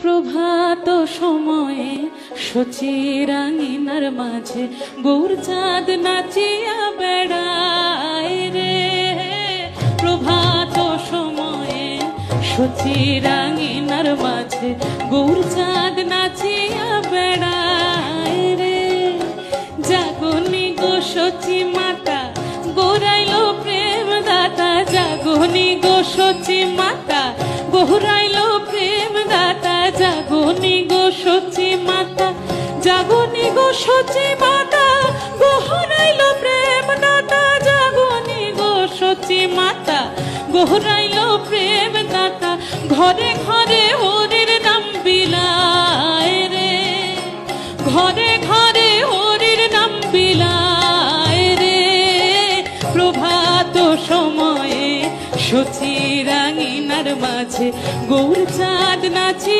প্রভাত সময়ে সচিরাঙ্গিনার মাঝে গৌর চাঁদ নাচিয়া বেড়ায় রে। প্রভাত সময়ে সচিরাঙ্গিনার মাঝে গৌর চাঁদ নাচিয়া বেড়ায় রে। জাগনি গো সচি মাতা গৌরাইল প্রেম দাতা, জাগনি গো সচি মাতা গৌরাইল প্রেম দাতা, জাগনি গো সচি মাতা, জাগনি গো সচি মাতা গৌরাইল প্রেম দাতা, জাগনি গো সচি মাতা গৌরাইল প্রেম দাতা। ঘরে ঘরে হরির নাম বিলায় রে, ঘরে ঘরে হরির নাম বিলায় রে। প্রভাত সময়ে সচিরাঙ্গিনার মাঝে গৌর চাঁদ নাচি